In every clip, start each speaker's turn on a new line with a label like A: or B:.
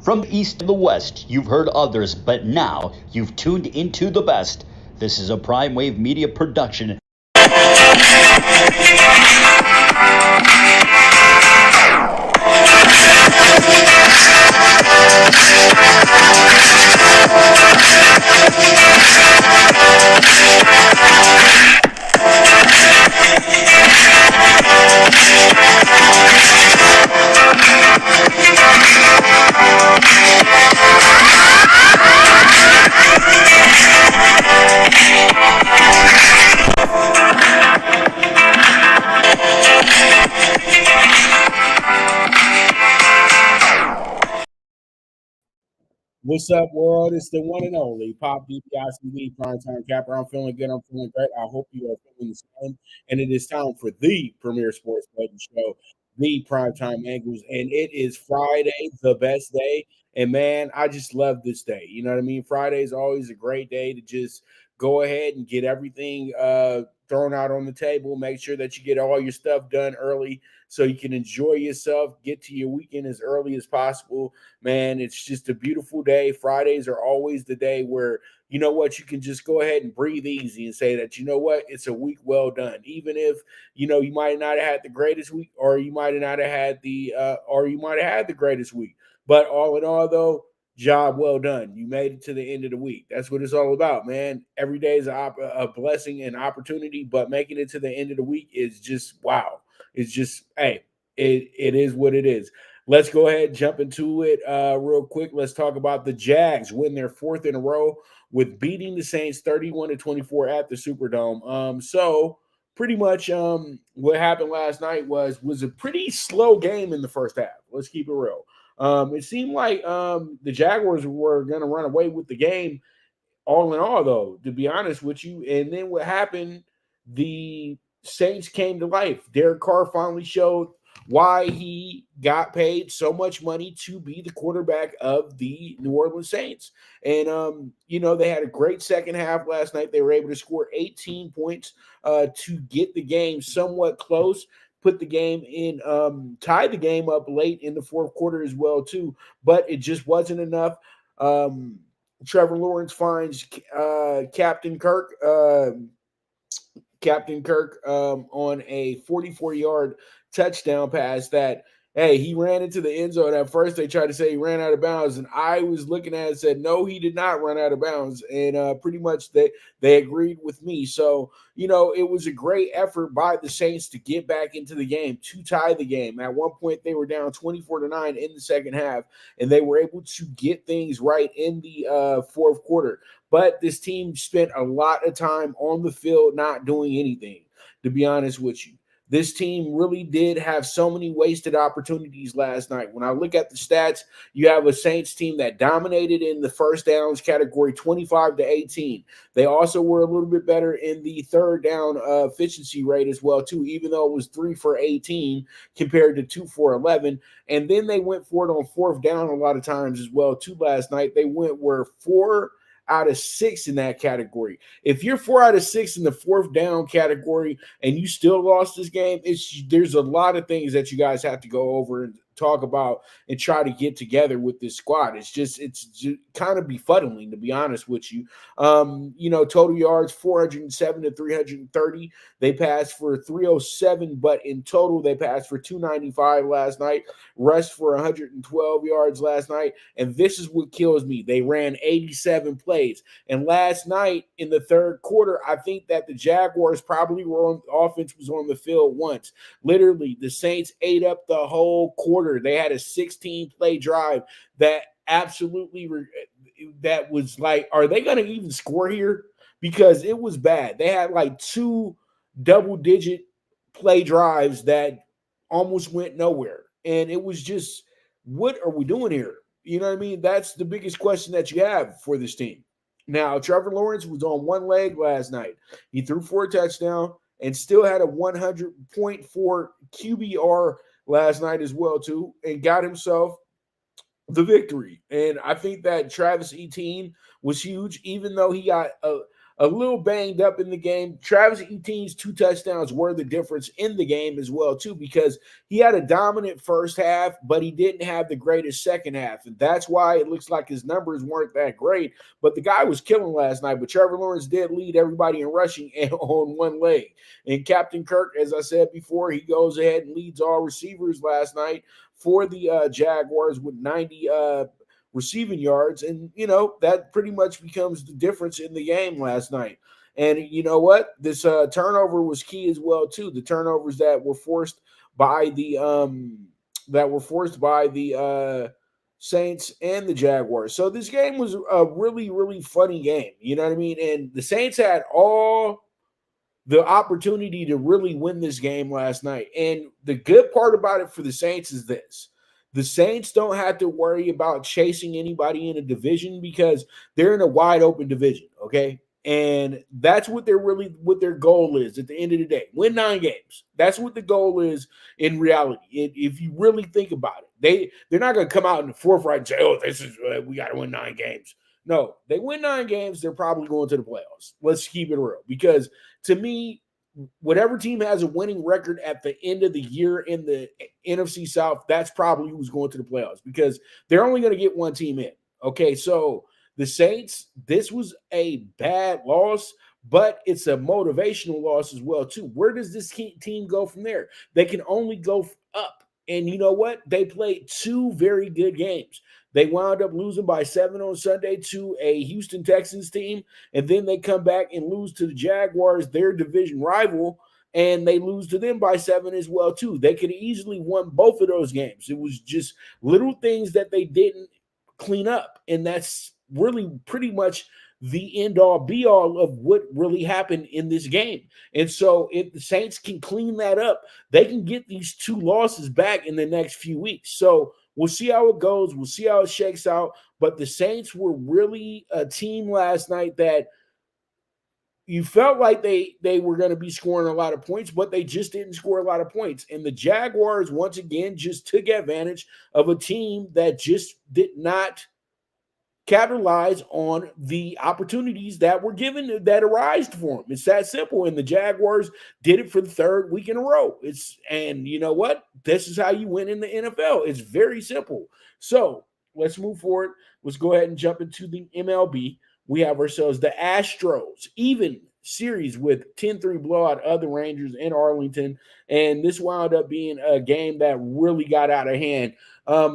A: From the east to the west, you've heard others, but now you've tuned into the best. This is a Prime Wave Media production.
B: What's up, world? It's the one and only Pop DBacks, PrimeTime Capper. I'm feeling good. I'm feeling great. I hope you are feeling the same. And it is time for the premier sports betting show, the PrimeTime Angles. And it is Friday, the best day. And man, I just love this day. You know what I mean? Friday is always a great day to just go ahead and get everything thrown out on the table. Make sure that you get all your stuff done early so you can enjoy yourself, get to your weekend as early as possible. Man, it's just a beautiful day. Fridays are always the day where, you know what, you can just go ahead and breathe easy and say that, you know what, it's a week well done. Even if, you know, you might not have had the greatest week, or you might not have had the greatest week. But all in all, though, job well done. You made it to the end of the week. That's what it's all about, man. Every day is a blessing and opportunity, but making it to the end of the week is just wow. It's just, hey, it is what it is. Let's go ahead and jump into it real quick. Let's talk about the Jags win their fourth in a row with beating the Saints 31-24 at the Superdome. So pretty much what happened last night was a pretty slow game in the first half. Let's keep it real. It seemed like the Jaguars were going to run away with the game all in all, though, to be honest with you. And then what happened, the Saints came to life. Derek Carr finally showed why he got paid so much money to be the quarterback of the New Orleans Saints. And, you know, they had a great second half last night. They were able to score 18 points to get the game somewhat close. Put the game in, tied the game up late in the fourth quarter as well, too. But it just wasn't enough. Trevor Lawrence finds Captain Kirk on a 44-yard touchdown pass that, hey, he ran into the end zone. At first, they tried to say he ran out of bounds, and I was looking at it and said, no, he did not run out of bounds. And pretty much they agreed with me. So, you know, it was a great effort by the Saints to get back into the game, to tie the game. At one point, they were down 24-9 in the second half, and they were able to get things right in the fourth quarter. But this team spent a lot of time on the field not doing anything, to be honest with you. This team really did have so many wasted opportunities last night. When I look at the stats, you have a Saints team that dominated in the first downs category 25-18. They also were a little bit better in the third down efficiency rate as well, too, even though it was 3 for 18 compared to 2 for 11. And then they went for it on fourth down a lot of times as well, too, last night. They were 4 out of 6 in that category. If you're 4 out of 6 in the fourth down category and you still lost this game, there's a lot of things that you guys have to go over and talk about and try to get together with this squad. It's just kind of befuddling, to be honest with you. You know, total yards 407 to 330. They passed for 307, but in total they passed for 295 last night. Rushed for 112 yards last night. And this is what kills me. They ran 87 plays. And last night in the third quarter, I think that the Jaguars probably offense was on the field once. Literally, the Saints ate up the whole quarter. They had a 16-play drive that absolutely that was like, are they going to even score here? Because it was bad. They had like 2 double-digit play drives that almost went nowhere. And it was just, what are we doing here? You know what I mean? That's the biggest question that you have for this team. Now, Trevor Lawrence was on one leg last night. He threw for a touchdown and still had a 100.4 QBR last night as well, too, and got himself the victory. And I think that Travis Etienne was huge, even though he got a little banged up in the game. Travis Etienne's 2 touchdowns were the difference in the game as well, too, because he had a dominant first half, but he didn't have the greatest second half. And that's why it looks like his numbers weren't that great. But the guy was killing last night. But Trevor Lawrence did lead everybody in rushing and on one leg. And Captain Kirk, as I said before, he goes ahead and leads all receivers last night for the Jaguars with 90 receiving yards. And, that pretty much becomes the difference in the game last night. And you know what? This turnover was key as well, too. The turnovers that were forced by the Saints and the Jaguars. So this game was a really, really funny game. You know what I mean? And the Saints had all the opportunity to really win this game last night. And the good part about it for the Saints is this. The Saints don't have to worry about chasing anybody in a division because they're in a wide open division, okay? And that's what their goal is at the end of the day. Win 9 games. That's what the goal is in reality. If you really think about it, they're not going to come out in the forefront and say, "Oh, we got to win 9 games." No, they win 9 games, they're probably going to the playoffs. Let's keep it real. Because to me, whatever team has a winning record at the end of the year in the NFC South, that's probably who's going to the playoffs because they're only going to get one team in. Okay, so the Saints, this was a bad loss, but it's a motivational loss as well, too. Where does this team go from there? They can only go up. And you know what? They played 2 very good games. They wound up losing by 7 on Sunday to a Houston Texans team, and then they come back and lose to the Jaguars, their division rival, and they lose to them by 7 as well, too. They could have easily won both of those games. It was just little things that they didn't clean up, and that's really pretty much the end-all, be-all of what really happened in this game. And so if the Saints can clean that up, they can get these 2 losses back in the next few weeks. So we'll see how it goes. We'll see how it shakes out. But the Saints were really a team last night that you felt like they were going to be scoring a lot of points, but they just didn't score a lot of points. And the Jaguars, once again, just took advantage of a team that just did not capitalize on the opportunities that were given, that arose for them. It's that simple. And the Jaguars did it for the 3rd week in a row. And you know what? This is how you win in the NFL. It's very simple. So let's move forward. Let's go ahead and jump into the MLB. We have ourselves the Astros, even series with 10-3 blowout of the Rangers in Arlington. And this wound up being a game that really got out of hand.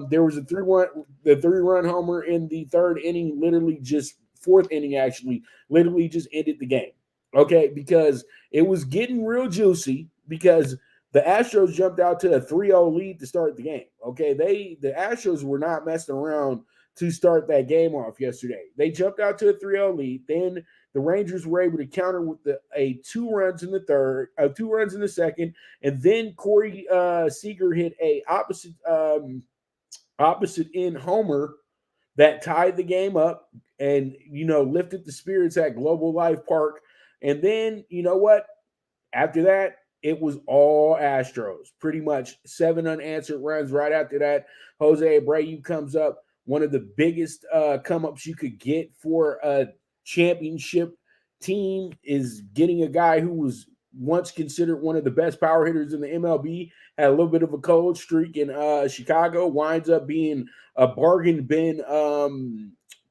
B: There was a 3-run homer in the 3rd inning, literally just 4th inning, actually, literally just ended the game. Okay, because it was getting real juicy because the Astros jumped out to a 3-0 lead to start the game. Okay, the Astros were not messing around to start that game off yesterday. They jumped out to a 3-0 lead. Then the Rangers were able to counter with 2 runs in the 3rd, 2 runs in the 2nd, and then Corey Seager hit a opposite end homer that tied the game up and, lifted the spirits at Global Life Park. And then, you know what? After that, it was all Astros. Pretty much 7 unanswered runs right after that. Jose Abreu comes up. One of the biggest come-ups you could get for a championship team is getting a guy who was once considered one of the best power hitters in the MLB, had a little bit of a cold streak in Chicago, winds up being a bargain bin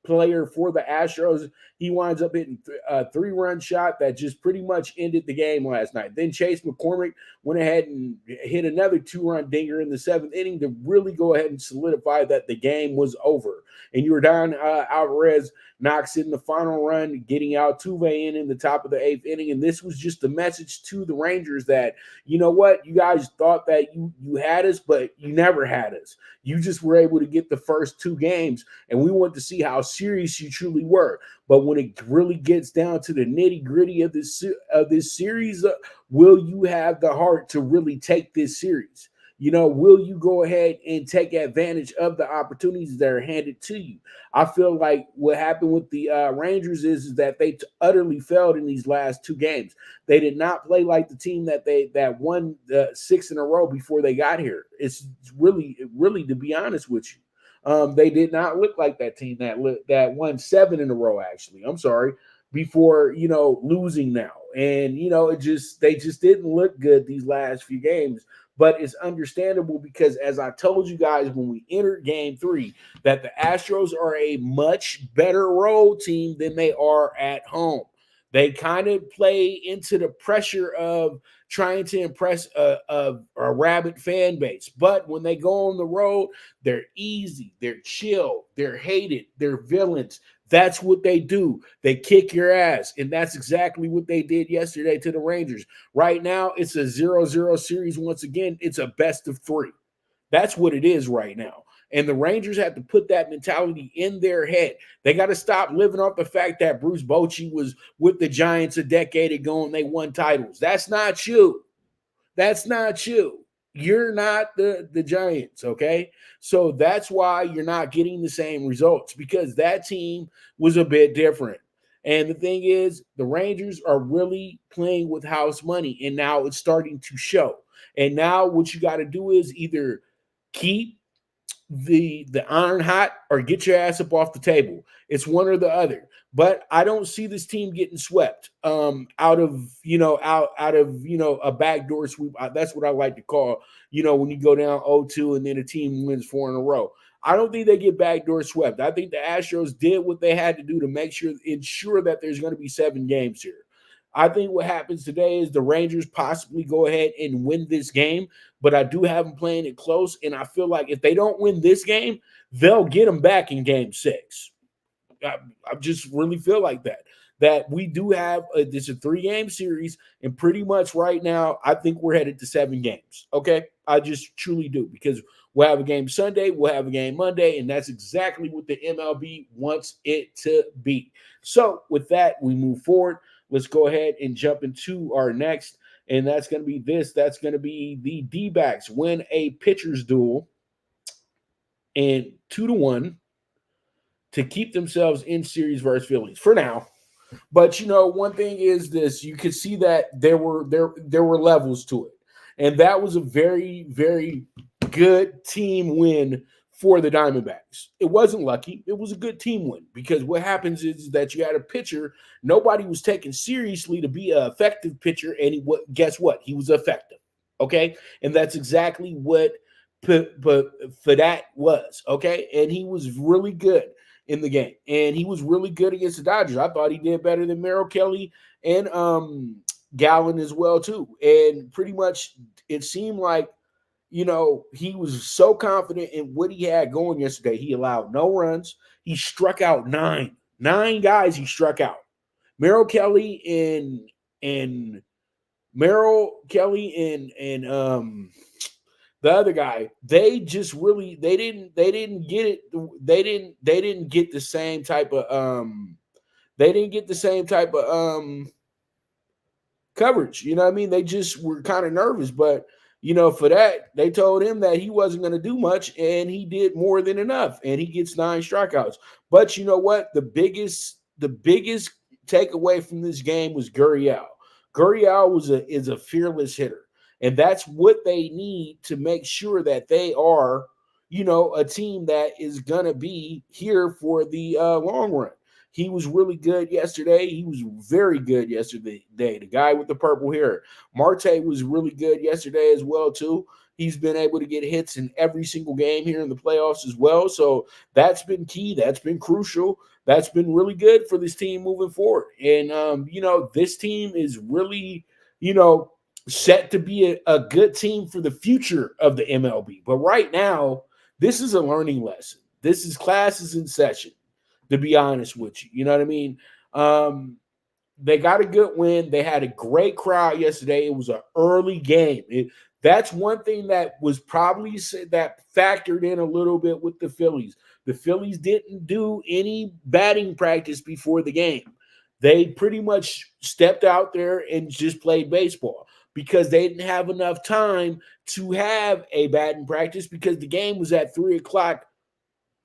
B: player for the Astros. He winds up hitting a 3-run shot that just pretty much ended the game last night. Then Chase McCormick went ahead and hit another 2-run dinger in the 7th inning to really go ahead and solidify that the game was over. And Yordan Alvarez knocks in the final run, getting Altuve in the top of the 8th inning. And this was just the message to the Rangers that, you know what, you guys thought that you had us, but you never had us. You just were able to get the first 2 games, and we want to see how serious you truly were. But when it really gets down to the nitty-gritty of this series, will you have the heart to really take this series? Will you go ahead and take advantage of the opportunities that are handed to you? I feel like what happened with the Rangers is that they utterly failed in these last 2 games. They did not play like the team that won 6 in a row before they got here. It's really, to be honest with you. They did not look like that team that won 7 in a row, actually. I'm sorry. before, losing now. And, they just didn't look good these last few games. But it's understandable because, as I told you guys when we entered game 3, that the Astros are a much better road team than they are at home. They kind of play into the pressure of trying to impress a rabid fan base. But when they go on the road, they're easy, they're chill, they're hated, they're villains. That's what they do. They kick your ass. And that's exactly what they did yesterday to the Rangers. Right now, it's a 0-0 series. Once again, it's a best of 3. That's what it is right now. And the Rangers have to put that mentality in their head. They got to stop living off the fact that Bruce Bochy was with the Giants a decade ago and they won titles. That's not you. That's not you. You're not the Giants, okay? So that's why you're not getting the same results, because that team was a bit different. And the thing is, the Rangers are really playing with house money, and now it's starting to show. And now what you got to do is either keep the iron hot or get your ass up off the table. It's one or the other. But I don't see this team getting swept out of a backdoor sweep. That's what I like to call, when you go down 0-2 and then a team wins 4 in a row. I don't think they get backdoor swept. I think the Astros did what they had to do to ensure that there's going to be 7 games here. I think what happens today is the Rangers possibly go ahead and win this game, but I do have them playing it close, and I feel like if they don't win this game, they'll get them back in game 6. I just really feel like that we do have this a 3-game series, and pretty much right now, I think we're headed to 7 games, okay? I just truly do, because we'll have a game Sunday, we'll have a game Monday, and that's exactly what the MLB wants it to be. So with that, we move forward. Let's go ahead and jump into our next, and that's going to be this. That's going to be the DBacks win a pitcher's duel and 2-1 to keep themselves in series versus Phillies for now. But one thing is this: you could see that there were levels to it, and that was a very, very good team win for the Diamondbacks. It wasn't lucky. It was a good team win, because what happens is that you had a pitcher nobody was taking seriously to be an effective pitcher, and guess what? He was effective, okay? And that's exactly what for that was, okay? And he was really good in the game, and he was really good against the Dodgers. I thought he did better than Merrill Kelly and Gallen as well too. And pretty much it seemed like he was so confident in what he had going yesterday. He allowed no runs. He struck out 9 guys. He struck out. Merrill Kelly and the other guy. They just really they didn't get it. They didn't get the same type of coverage. You know what I mean? They just were kind of nervous, but for that, they told him that he wasn't going to do much, and he did more than enough, and he gets 9 strikeouts. But you know what? The biggest takeaway from this game was Gurriel. Gurriel is a fearless hitter, and that's what they need to make sure that they are, a team that is going to be here for the long run. He was really good yesterday. He was very good yesterday. The guy with the purple hair. Marte was really good yesterday as well, too. He's been able to get hits in every single game here in the playoffs as well. So that's been key. That's been crucial. That's been really good for this team moving forward. And, this team is really, set to be a good team for the future of the MLB. But right now, this is a learning lesson. This is classes in session, to be honest with you. You know what I mean? They got a good win. They had a great crowd yesterday. It was an early game. That's one thing that was probably that factored in a little bit with the Phillies. The Phillies didn't do any batting practice before the game. They pretty much stepped out there and just played baseball because they didn't have enough time to have a batting practice because the game was at 3 o'clock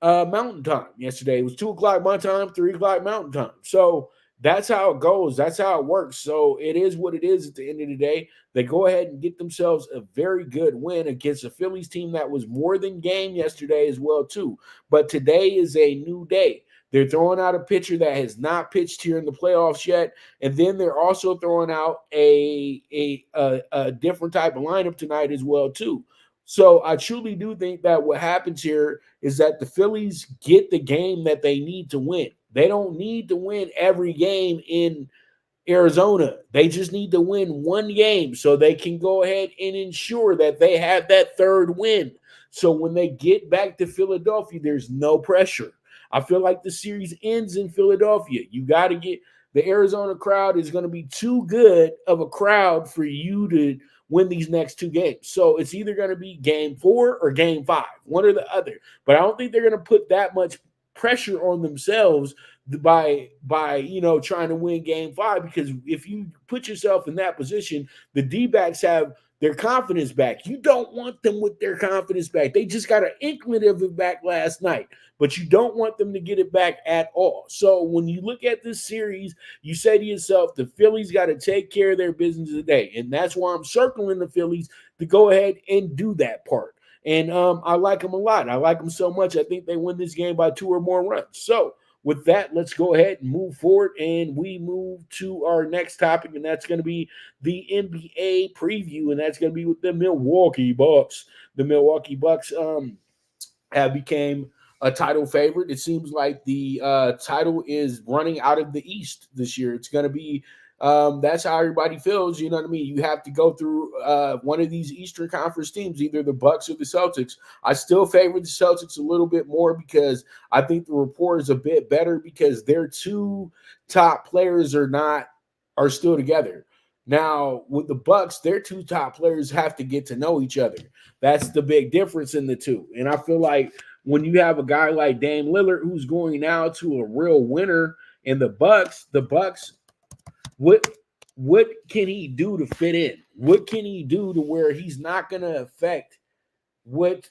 B: Mountain Time yesterday. It was 2 o'clock my time, 3 o'clock Mountain Time. So that's how it goes. That's how it works. So it is what it is at the end of the day. They go ahead and get themselves a very good win against a Phillies team that was more than game yesterday as well, too. But today is a new day. They're throwing out a pitcher that has not pitched here in the playoffs yet, and then they're also throwing out a different type of lineup tonight as well too. So I truly do think that what happens here is that the Phillies get the game that they need to win. They don't need to win every game in Arizona. They just need to win one game so they can go ahead and ensure that they have that third win. So when they get back to Philadelphia, there's no pressure. I feel like the series ends in Philadelphia. You got to get the Arizona crowd is going to be too good of a crowd for you to win these next two games. So it's either going to be game 4 or game 5, one or the other. But I don't think they're going to put that much pressure on themselves by trying to win game 5, because if you put yourself in that position, the DBacks have their confidence back. You don't want them with their confidence back. They just got an inkling of it back last night, but you don't want them to get it back at all. So when you look at this series, you say to yourself, the Phillies got to take care of their business today. And that's why I'm circling the Phillies to go ahead and do that part. And I like them a lot. I like them so much, I think they win this game by 2 or more runs. So with that, let's go ahead and move forward, and we move to our next topic, and that's going to be the NBA preview, and that's going to be with the Milwaukee Bucks. The Milwaukee Bucks have became a title favorite. It seems like the title is running out of the East this year. It's going to be that's how everybody feels. You know what I mean? You have to go through one of these Eastern Conference teams, either the Bucks or the Celtics. I still favor the Celtics a little bit more because I think the rapport is a bit better because their 2 top players are still together. Now, with the Bucks, their 2 top players have to get to know each other. That's the big difference in the 2. And I feel like when you have a guy like Dame Lillard who's going now to a real winner in the Bucks, what can he do to fit in? What can he do to where he's not going to affect what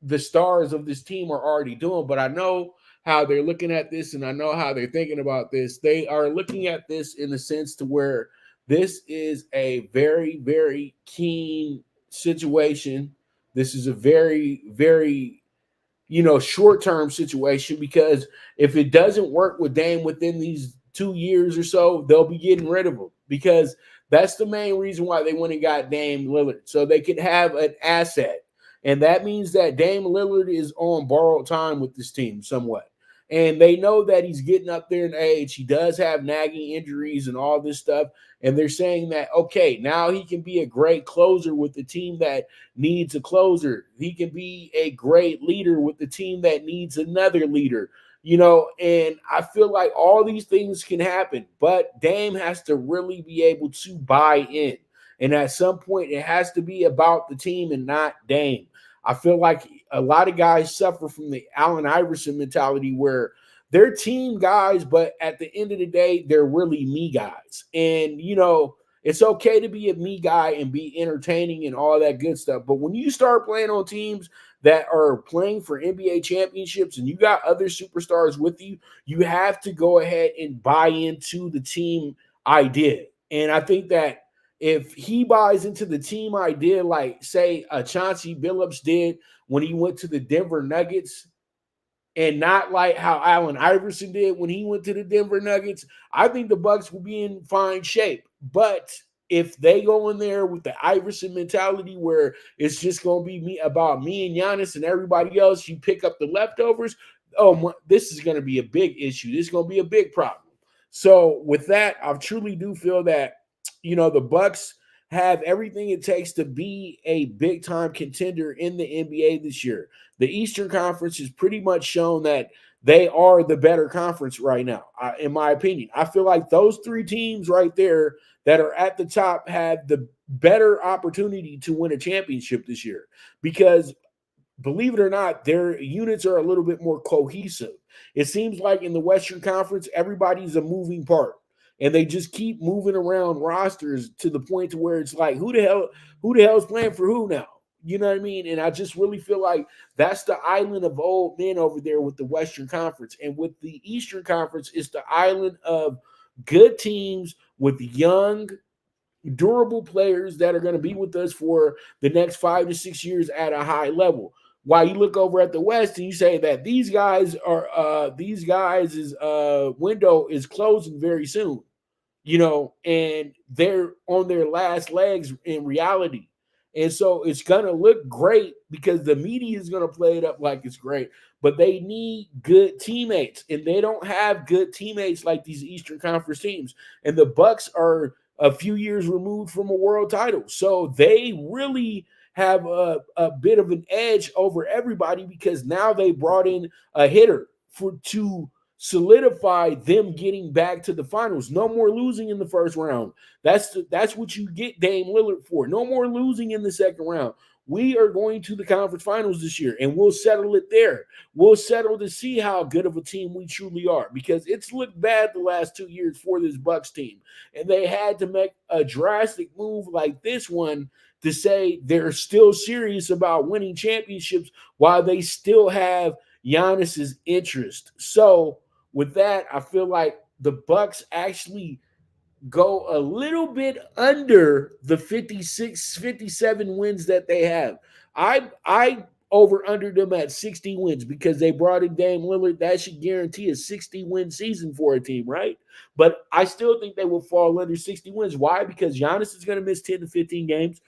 B: the stars of this team are already doing? But I know how they're looking at this, and I know how they're thinking about this. They are looking at this in the sense to where this is a very, very keen situation. This is a very, very short-term situation, because if it doesn't work with Dame within these 2 years or so, they'll be getting rid of him, because that's the main reason why they went and got Dame Lillard, so they could have an asset. And that means that Dame Lillard is on borrowed time with this team somewhat. And they know that he's getting up there in age. He does have nagging injuries and all this stuff. And they're saying that, okay, now he can be a great closer with the team that needs a closer. He can be a great leader with the team that needs another leader. And I feel like all these things can happen, but Dame has to really be able to buy in. And at some point, it has to be about the team and not Dame. I feel like a lot of guys suffer from the Allen Iverson mentality where they're team guys, but at the end of the day, they're really me guys. And, it's okay to be a me guy and be entertaining and all that good stuff. But when you start playing on teams that are playing for NBA championships and you got other superstars with you, you have to go ahead and buy into the team idea. And I think that if he buys into the team idea, like, say, Chauncey Billups did when he went to the Denver Nuggets, and not like how Allen Iverson did when he went to the Denver Nuggets, I think the Bucks will be in fine shape. But if they go in there with the Iverson mentality where it's just going to be about me and Giannis and everybody else, you pick up the leftovers, this is going to be a big issue. This is going to be a big problem. So with that, I truly do feel that, the Bucks have everything it takes to be a big-time contender in the NBA this year. The Eastern Conference has pretty much shown that they are the better conference right now, in my opinion. I feel like those 3 teams right there that are at the top have the better opportunity to win a championship this year, because believe it or not, their units are a little bit more cohesive. It seems like in the Western Conference, everybody's a moving part. And they just keep moving around rosters to the point to where it's like, who the hell is playing for who now? You know what I mean? And I just really feel like that's the island of old men over there with the Western Conference. And with the Eastern Conference, it's the island of good teams with young, durable players that are going to be with us for the next 5 to 6 years at a high level. While you look over at the West and you say that these guys' window is closing very soon, and they're on their last legs in reality. And so it's going to look great because the media is going to play it up like it's great, but they need good teammates, and they don't have good teammates like these Eastern Conference teams. And the Bucks are a few years removed from a world title. So they really have a bit of an edge over everybody because now they brought in a hitter to solidify them getting back to the finals. No more losing in the first round. That's what you get Dame Lillard for. No more losing in the second round. We are going to the conference finals this year, and we'll settle it there. We'll settle to see how good of a team we truly are, because it's looked bad the last 2 years for this Bucks team, and they had to make a drastic move like this one to say they're still serious about winning championships while they still have Giannis's interest. So with that, I feel like the Bucks actually go a little bit under the 56, 57 wins that they have. I over under them at 60 wins because they brought in Dame Lillard. That should guarantee a 60-win season for a team, right? But I still think they will fall under 60 wins. Why? Because Giannis is going to miss 10 to 15 games.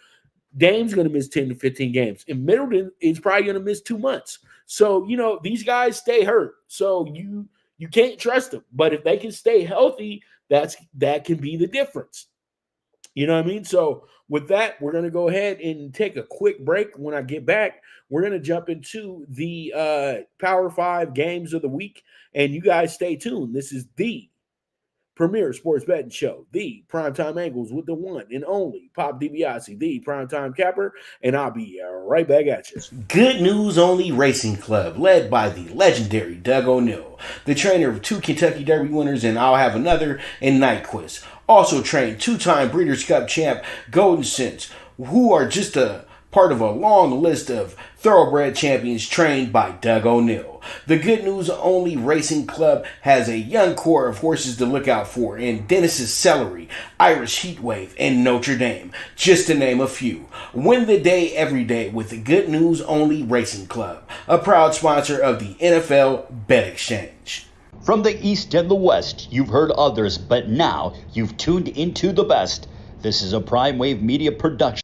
B: Dame's going to miss 10 to 15 games. And Middleton is probably going to miss 2 months. So, these guys stay hurt. So you can't trust them. But if they can stay healthy, that can be the difference. You know what I mean? So with that, we're going to go ahead and take a quick break. When I get back, we're going to jump into the Power 5 games of the week. And you guys stay tuned. This is the premier sports betting show, the PrimeTime Angles, with the one and only Pop DiBiase, the Primetime Capper, and I'll be right back at you.
C: Good News Only Racing Club, led by the legendary Doug O'Neill, the trainer of 2 Kentucky Derby winners and I'll Have Another and Nyquist. Also trained 2-time Breeders' Cup champ Golden Sense, who are just a part of a long list of thoroughbred champions trained by Doug O'Neill. The Good News Only Racing Club has a young core of horses to look out for in Dennis's Celery, Irish Heatwave, and Notre Dame, just to name a few. Win the day every day with the Good News Only Racing Club, a proud sponsor of the NFL Bet Exchange.
A: From the East and the West, you've heard others, but now you've tuned into the best. This is a Prime Wave Media production.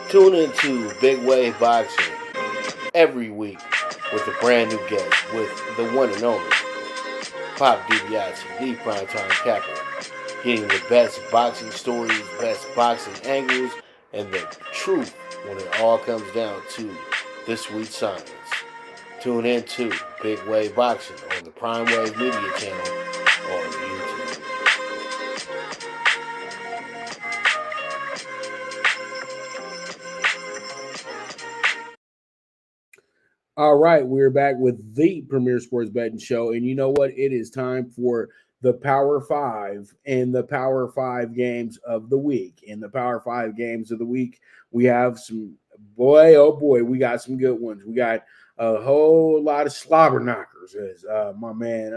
D: Tune into Big Wave Boxing every week with a brand new guest, with the one and only Pop DiBiase, the Primetime Capper, getting the best boxing stories, best boxing angles, and the truth when it all comes down to the sweet science. Tune into Big Wave Boxing on the Prime Wave Media channel on YouTube.
B: All right, we're back with the premier sports betting show. And you know what? It is time for the Power 5 and the Power 5 games of the week. In the Power 5 games of the week, we have some, we got some good ones. We got a whole lot of slobber knockers, as my man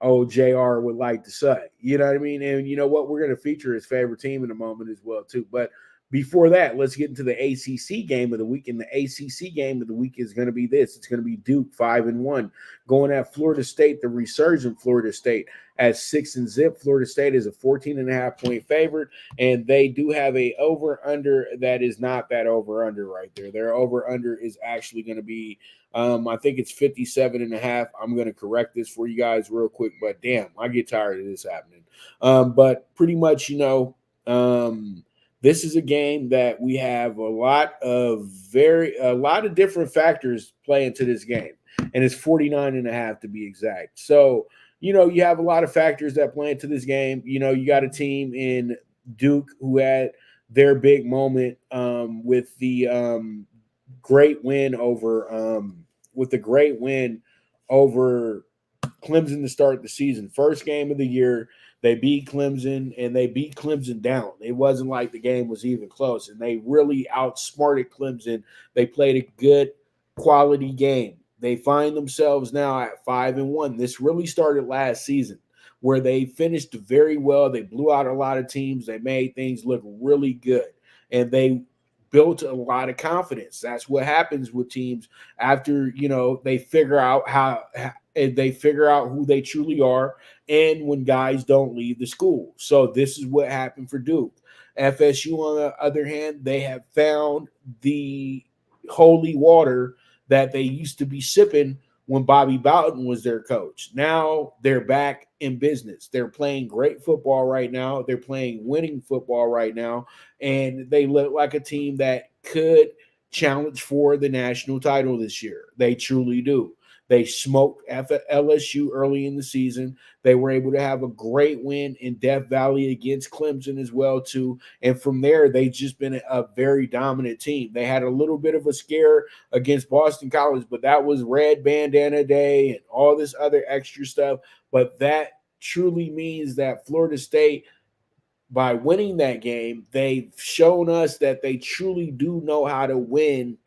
B: JR would like to say. You know what I mean? And you know what? We're going to feature his favorite team in a moment as well, too. But before that, let's get into the ACC game of the week. And the ACC game of the week is going to be this. It's going to be Duke 5-1 going at Florida State, the resurgent Florida State, at 6-0. Florida State is a 14.5-point favorite, and they do have a over-under that is not that over-under right there. Their over-under is actually going to be, I think it's 57.5. I'm going to correct this for you guys real quick, but damn, I get tired of this happening. But pretty much, this is a game that we have a lot of different factors play into this game, and it's 49.5 to be exact. So, you have a lot of factors that play into this game. You got a team in Duke who had their big moment with the great win over Clemson to start the season. First game of the year. They beat Clemson, and they beat Clemson down. It wasn't like the game was even close, and they really outsmarted Clemson. They played a good quality game. they find themselves now at 5-1. This really started last season, where they finished very well. They blew out a lot of teams. They made things look really good, and they built a lot of confidence. That's what happens with teams after they figure out they figure out who they truly are, and when guys don't leave the school. So this is what happened for Duke. FSU, on the other hand, they have found the holy water that they used to be sipping when Bobby Bowden was their coach. Now they're back in business. They're playing great football right now. They're playing winning football right now. And they look like a team that could challenge for the national title this year. They truly do. They smoked LSU early in the season. They were able to have a great win in Death Valley against Clemson as well, too. And from there, they've just been a very dominant team. They had a little bit of a scare against Boston College, but that was Red Bandana Day and all this other extra stuff. But that truly means that Florida State, by winning that game, they've shown us that they truly do know how to win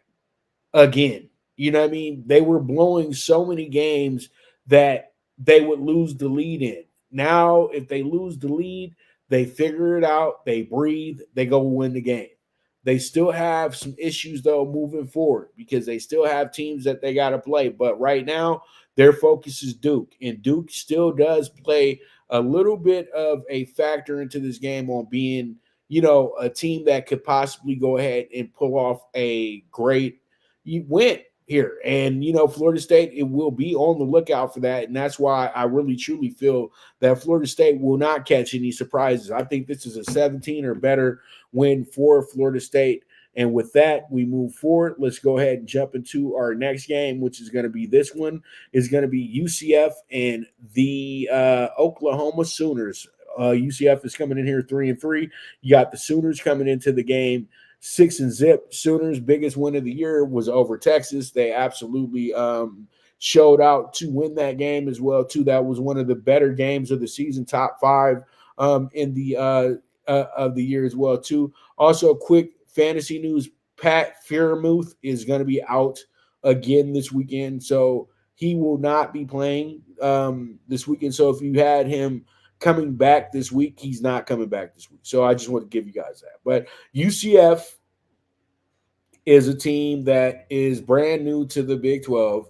B: again. You know what I mean? They were blowing so many games that they would lose the lead in. Now, if they lose the lead, they figure it out, they breathe, they go win the game. They still have some issues, though, moving forward, because they still have teams that they got to play. But right now, their focus is Duke, and Duke still does play a little bit of a factor into this game on being, a team that could possibly go ahead and pull off a great win here. And, Florida State, it will be on the lookout for that. And that's why I really, truly feel that Florida State will not catch any surprises. I think this is a 17 or better win for Florida State. And with that, we move forward. Let's go ahead and jump into our next game, which is going to be this one. Is going to be UCF and the Oklahoma Sooners. UCF is coming in here 3-3. You got the Sooners coming into the game 6-0. Sooners' biggest win of the year was over Texas. They absolutely showed out to win that game as well, too. That was one of the better games of the season, top 5 in the of the year as well, too. Also, quick fantasy news: Pat Freiermuth is going to be out again this weekend, so he will not be playing this weekend. So if you had him coming back this week, he's not coming back this week. So I just want to give you guys that. But UCF is a team that is brand new to the Big 12.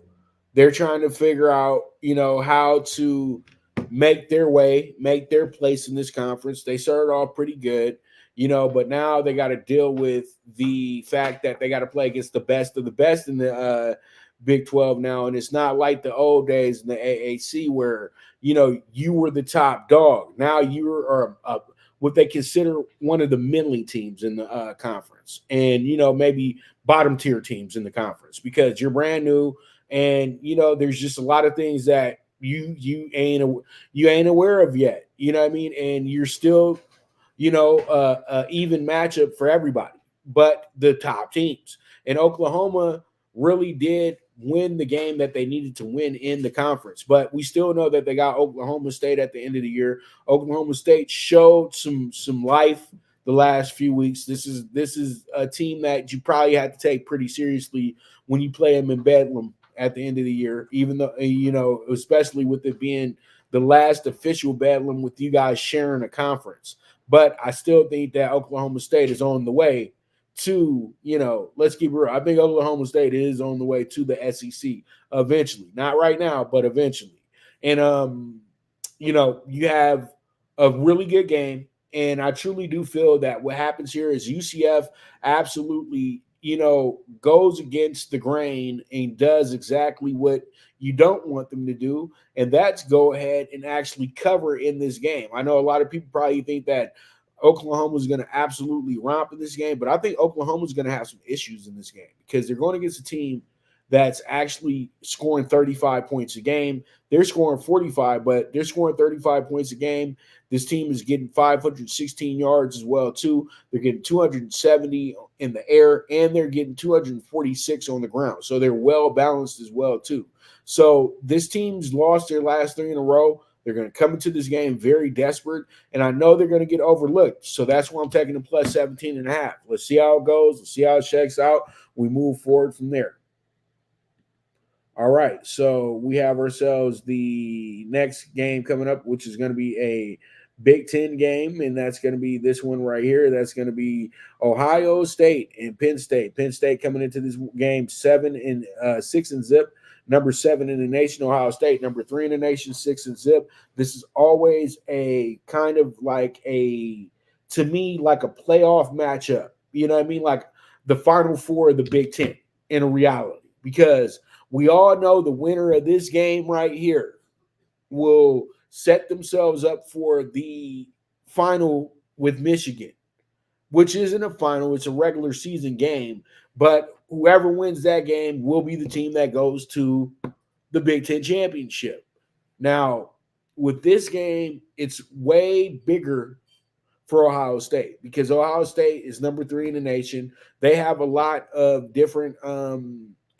B: They're trying to figure out, how to make their way, make their place in this conference. They started off pretty good, but now they got to deal with the fact that they got to play against the best of the best in the Big 12 now. And it's not like the old days in the AAC where, you were the top dog. Now you are what they consider one of the middling teams in the conference, and, maybe bottom tier teams in the conference, because you're brand new. And, there's just a lot of things that you ain't aware of yet. You know what I mean? And you're still, even matchup for everybody but the top teams. And Oklahoma really did win the game that they needed to win in the conference. But we still know that they got Oklahoma State at the end of the year. Oklahoma State showed some life the last few weeks. This is a team that you probably have to take pretty seriously when you play them in Bedlam at the end of the year, even though, especially with it being the last official Bedlam with you guys sharing a conference. But I still think that Oklahoma State is on the way to, let's keep it real. I think Oklahoma State is on the way to the SEC eventually. Not right now, but eventually. And, you have a really good game. And I truly do feel that what happens here is UCF absolutely, goes against the grain and does exactly what you don't want them to do. And that's go ahead and actually cover in this game. I know a lot of people probably think that Oklahoma is going to absolutely romp in this game, but I think Oklahoma is going to have some issues in this game because they're going against a team that's actually scoring 35 points a game. They're scoring 45, but they're scoring 35 points a game. This team is getting 516 yards as well, too. They're getting 270 in the air, and they're getting 246 on the ground. So they're well-balanced as well, too. So this team's lost their last 3 in a row. They're going to come into this game very desperate, and I know they're going to get overlooked. So that's why I'm taking the plus 17.5. Let's see how it goes. Let's see how it shakes out. We move forward from there. All right, so we have ourselves the next game coming up, which is going to be a Big Ten game, and that's going to be this one right here. That's going to be Ohio State and Penn State. Penn State coming into this game 6 and zip. Number 7 in the nation, Ohio State. Number 3 in the nation, 6 and zip. This is always a kind of like to me, like a playoff matchup. You know what I mean? Like the Final Four of the Big Ten in a reality, because we all know the winner of this game right here will set themselves up for the final with Michigan, which isn't a final, it's a regular season game. But whoever wins that game will be the team that goes to the Big Ten championship. Now, with this game, it's way bigger for Ohio State because Ohio State is number 3 in the nation. They have a lot of different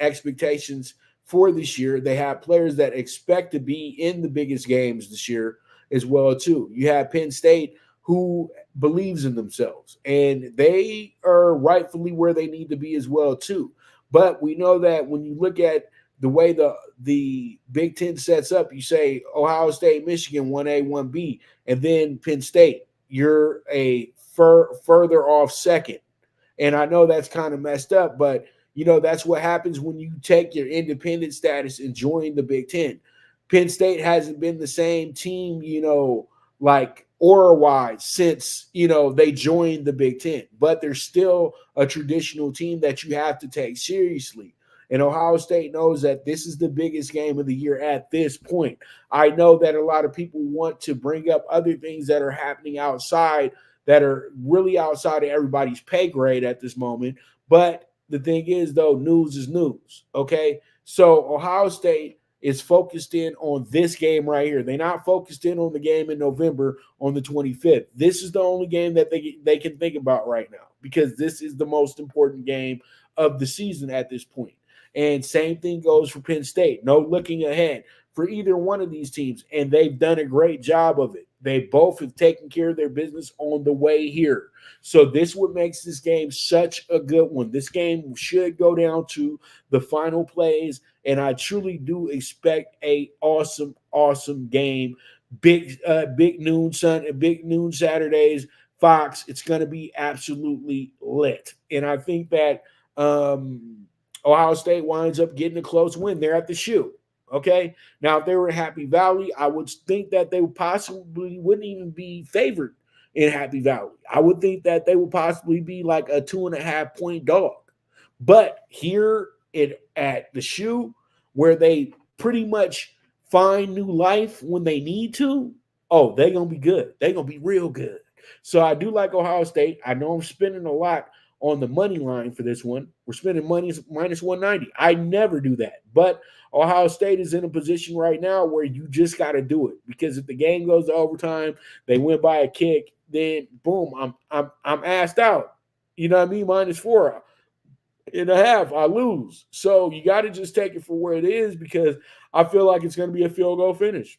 B: expectations for this year. They have players that expect to be in the biggest games this year as well too. You have Penn State, who believes in themselves, and they are rightfully where they need to be as well too. But we know that when you look at the way the Big Ten sets up, you say Ohio State, Michigan, 1A, 1B, and then Penn State, you're a further off second. And I know that's kind of messed up, but that's what happens when you take your independent status and join the Big Ten. Penn State hasn't been the same team, like aura-wise since, they joined the Big Ten. But they're still a traditional team that you have to take seriously. And Ohio State knows that this is the biggest game of the year at this point. I know that a lot of people want to bring up other things that are happening outside that are really outside of everybody's pay grade at this moment. But the thing is, though, news is news, okay? So Ohio State is focused in on this game right here. They're not focused in on the game in November on the 25th. This is the only game that they can think about right now because this is the most important game of the season at this point. And same thing goes for Penn State. No looking ahead for either one of these teams, and they've done a great job of it. They both have taken care of their business on the way here. So this is what makes this game such a good one. This game should go down to the final plays, and I truly do expect a awesome, awesome game. Big noon Saturdays, Fox. It's going to be absolutely lit, and I think that Ohio State winds up getting a close win. They're at the shoe. Okay. Now, if they were in Happy Valley, I would think that they possibly wouldn't even be favored in Happy Valley. I would think that they would possibly be like a 2.5 point dog. But here at the shoe, where they pretty much find new life when they need to, they're going to be good. They're going to be real good. So I do like Ohio State. I know I'm spending a lot on the money line for this one. We're spending money minus 190. I never do that. But Ohio State is in a position right now where you just got to do it, because if the game goes to overtime, they win by a kick, then boom, I'm asked out. You know what I mean? Minus 4.5, I lose. So you got to just take it for where it is, because I feel like it's going to be a field goal finish.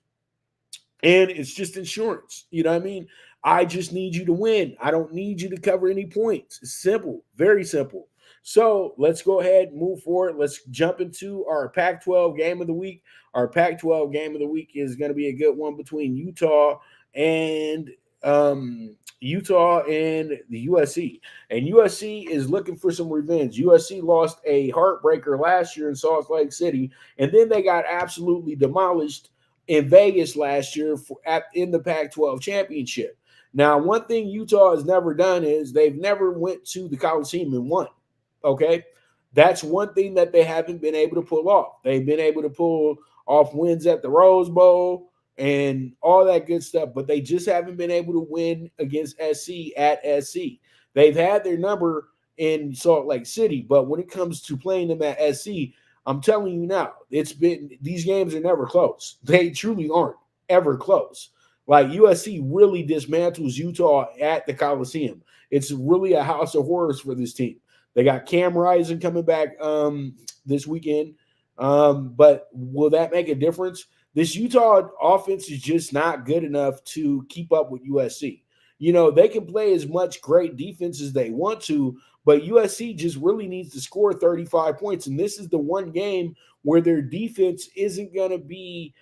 B: And it's just insurance. You know what I mean? I just need you to win. I don't need you to cover any points. It's simple, very simple. So let's go ahead and move forward. Let's jump into our Pac-12 game of the week. Our Pac-12 game of the week is going to be a good one between Utah and the USC. And USC is looking for some revenge. USC lost a heartbreaker last year in Salt Lake City, and then they got absolutely demolished in Vegas last year in the Pac-12 championship. Now, one thing Utah has never done is they've never went to the Coliseum and won. Okay, that's one thing that they haven't been able to pull off. They've been able to pull off wins at the Rose Bowl and all that good stuff, but they just haven't been able to win against SC at SC. They've had their number in Salt Lake City, but when it comes to playing them at SC, I'm telling you now, these games are never close. They truly aren't ever close. Like, USC really dismantles Utah at the Coliseum. It's really a house of horrors for this team. They got Cam Rising coming back this weekend. But will that make a difference? This Utah offense is just not good enough to keep up with USC. They can play as much great defense as they want to, but USC just really needs to score 35 points. And this is the one game where their defense isn't going to be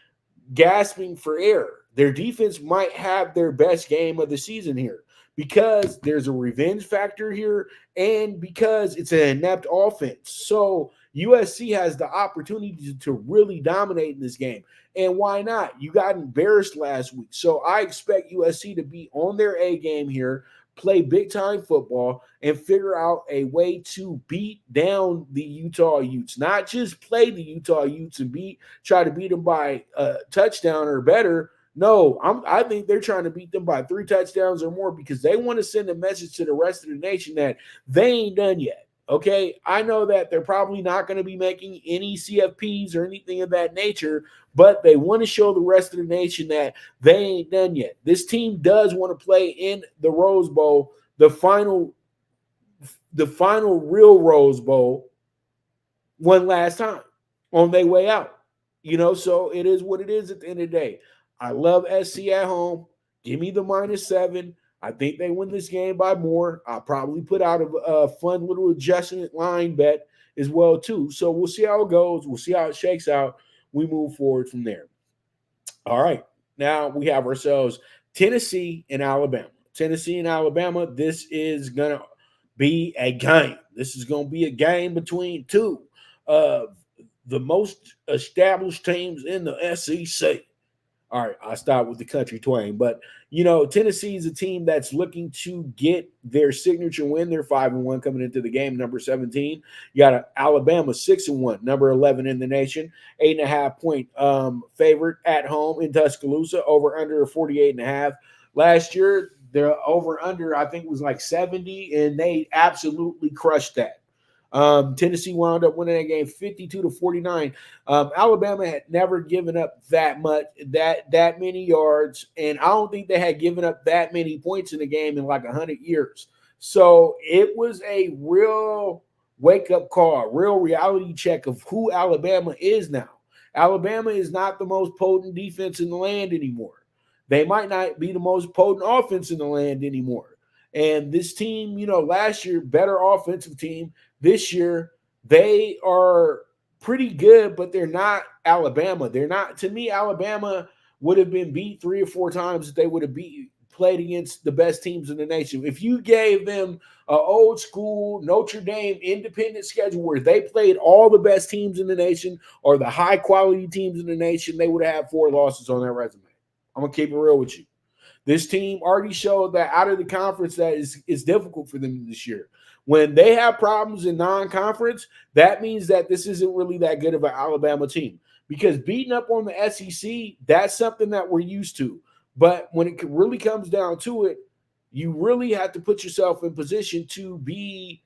B: gasping for air. Their defense might have their best game of the season here because there's a revenge factor here and because it's an inept offense. So USC has the opportunity to really dominate in this game. And why not? You got embarrassed last week. So I expect USC to be on their A game here, play big-time football, and figure out a way to beat down the Utah Utes. Not just play the Utah Utes and try to beat them by a touchdown or better. No, I think they're trying to beat them by 3 touchdowns or more because they want to send a message to the rest of the nation that they ain't done yet. Okay, I know that they're probably not going to be making any CFPs or anything of that nature, but they want to show the rest of the nation that they ain't done yet. This team does want to play in the Rose Bowl, the final real Rose Bowl, one last time on their way out. So it is what it is at the end of the day. I love SC at home. Give me the -7. I think they win this game by more. I'll probably put out a fun little adjustment line bet as well, too. So we'll see how it goes. We'll see how it shakes out. We move forward from there. All right. Now we have ourselves Tennessee and Alabama. Tennessee and Alabama, this is going to be a game. This is going to be a game between two of the most established teams in the SEC. All right, I'll start with the country twang. But, Tennessee is a team that's looking to get their signature win. They're 5-1 coming into the game, number 17. You got Alabama 6-1, number 11 in the nation, 8.5-point favorite at home in Tuscaloosa, over under 48.5. Last year, their over under, I think, was like 70, and they absolutely crushed that. Tennessee wound up winning that game 52-49. Alabama had never given up that many yards, and I don't think they had given up that many points in the game in like 100 years. So it was a real wake-up call, real reality check of who Alabama is now. Alabama is not the most potent defense in the land anymore. They might not be the most potent offense in the land anymore. And this team, last year, better offensive team. This year, they are pretty good, but they're not Alabama. They're not, to me, Alabama would have been beat 3 or 4 times if they would have played against the best teams in the nation. If you gave them an old school Notre Dame independent schedule where they played all the best teams in the nation or the high quality teams in the nation, they would have had 4 losses on their resume. I'm going to keep it real with you. This team already showed that out of the conference that it's difficult for them this year. When they have problems in non-conference, that means that this isn't really that good of an Alabama team. Because beating up on the SEC, that's something that we're used to. But when it really comes down to it, you really have to put yourself in position to be,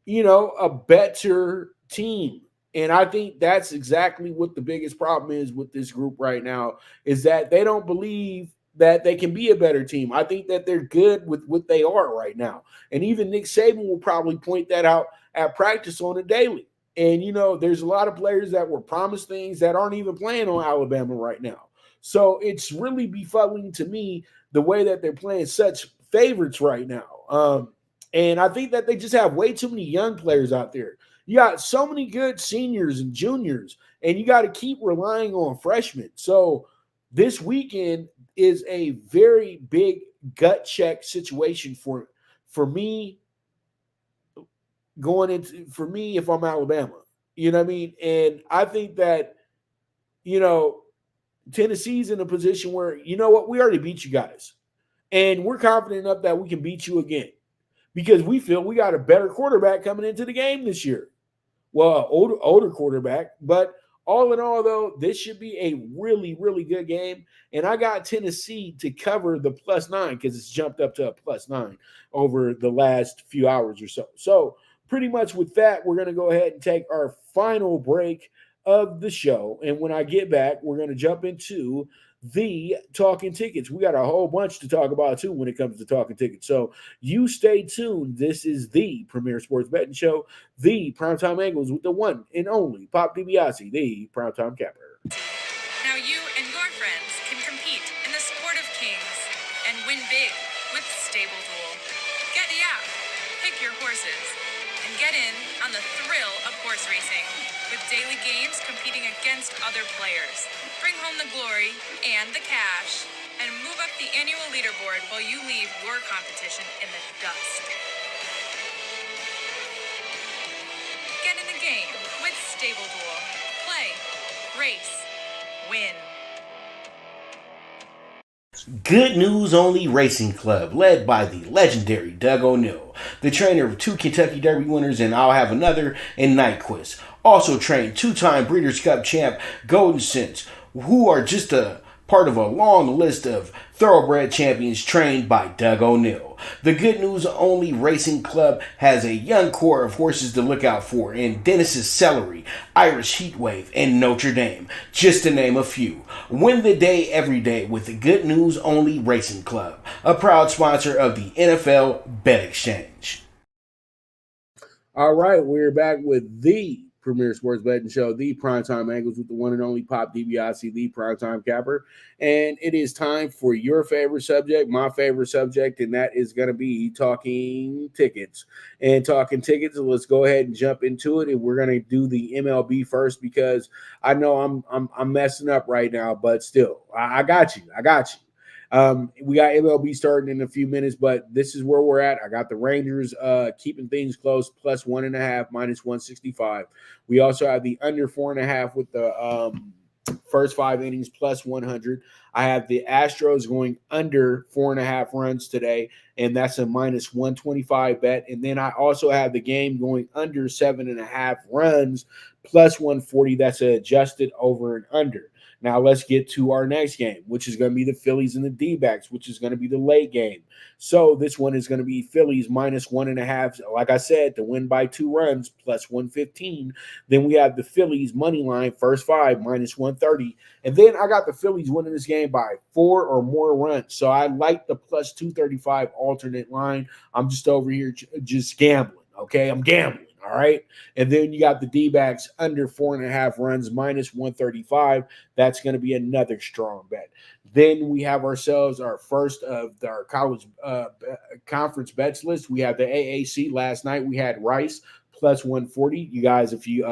B: a better team. And I think that's exactly what the biggest problem is with this group right now, is that they don't believe that they can be a better team. I think that they're good with what they are right now. And even Nick Saban will probably point that out at practice on a daily. And, there's a lot of players that were promised things that aren't even playing on Alabama right now. So it's really befuddling to me the way that they're playing such favorites right now. And I think that they just have way too many young players out there. You got so many good seniors and juniors, and you got to keep relying on freshmen. So this weekend is a very big gut check situation for me if I'm Alabama. You know what I mean? And I think that, Tennessee's in a position where, we already beat you guys. And we're confident enough that we can beat you again because we feel we got a better quarterback coming into the game this year. Well, older quarterback, but all in all, though, this should be a really, really good game. And I got Tennessee to cover the +9 because it's jumped up to a +9 over the last few hours or so. So pretty much with that, we're going to go ahead and take our final break of the show. And when I get back, we're going to jump into the Talkin Tickets. We got a whole bunch to talk about, too, when it comes to Talkin Tickets. So you stay tuned. This is the premier sports betting show, the PrimeTime Angles, with the one and only Pop DiBiase, the PrimeTime Capper.
E: Now you and your friends can compete in the sport of kings and win big with Stable Duel. Get the app, pick your horses, and get in on the thrill of horse racing with daily games competing against other players. Bring home the glory and the cash, and move up the annual leaderboard while you leave your competition in the dust. Get in the game with Stable Duel. Play, race, win.
C: Good News Only Racing Club, led by the legendary Doug O'Neill, the trainer of 2 Kentucky Derby winners and I'll Have Another and Nyquist. Also trained 2-time Breeders' Cup champ Golden Sense, who are just a part of a long list of thoroughbred champions trained by Doug O'Neill. The Good News Only Racing Club has a young core of horses to look out for in Dennis's Celery, Irish Heatwave, and Notre Dame, just to name a few. Win the day every day with the Good News Only Racing Club, a proud sponsor of the NFL Bet Exchange.
B: All right, we're back with the premier sports betting show, the PrimeTime Angles, with the one and only Pop DiBiase, the Primetime Capper. And it is time for your favorite subject, my favorite subject, and that is going to be Talking Tickets. And Talking Tickets, let's go ahead and jump into it. And we're going to do the MLB first because I know I'm messing up right now, but still, I got you. We got MLB starting in a few minutes, but this is where we're at. I got the Rangers keeping things close, plus 1.5, minus 165. We also have the under 4.5 with the first 5 innings, plus 100. I have the Astros going under 4.5 runs today, and that's a minus 125 bet. And then I also have the game going under 7.5 runs, plus 140. That's an adjusted over and under. Now let's get to our next game, which is going to be the Phillies and the DBacks, which is going to be the late game. So this one is going to be Phillies minus 1.5. Like I said, to win by 2 runs, plus 115. Then we have the Phillies money line, first 5, minus 130. And then I got the Phillies winning this game by 4 or more runs. So I like the plus 235 alternate line. I'm just over here just gambling, okay? I'm gambling. All right. And then you got the D-backs under 4.5 runs, minus 135. That's going to be another strong bet. Then we have ourselves our first of our college conference bets list. We have the AAC. Last night we had Rice plus 140. You guys, if you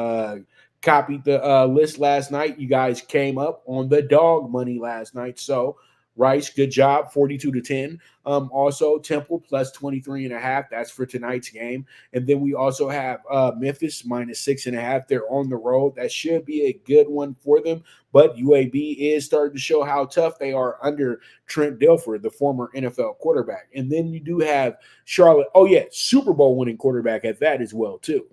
B: copied the list last night, you guys came up on the dog money last night. So Rice, good job, 42-10. Also, Temple plus 23.5. That's for tonight's game. And then we also have Memphis minus 6.5. They're on the road. That should be a good one for them. But UAB is starting to show how tough they are under Trent Dilfer, the former NFL quarterback. And then you do have Charlotte. Oh, yeah, Super Bowl winning quarterback at that as well, too.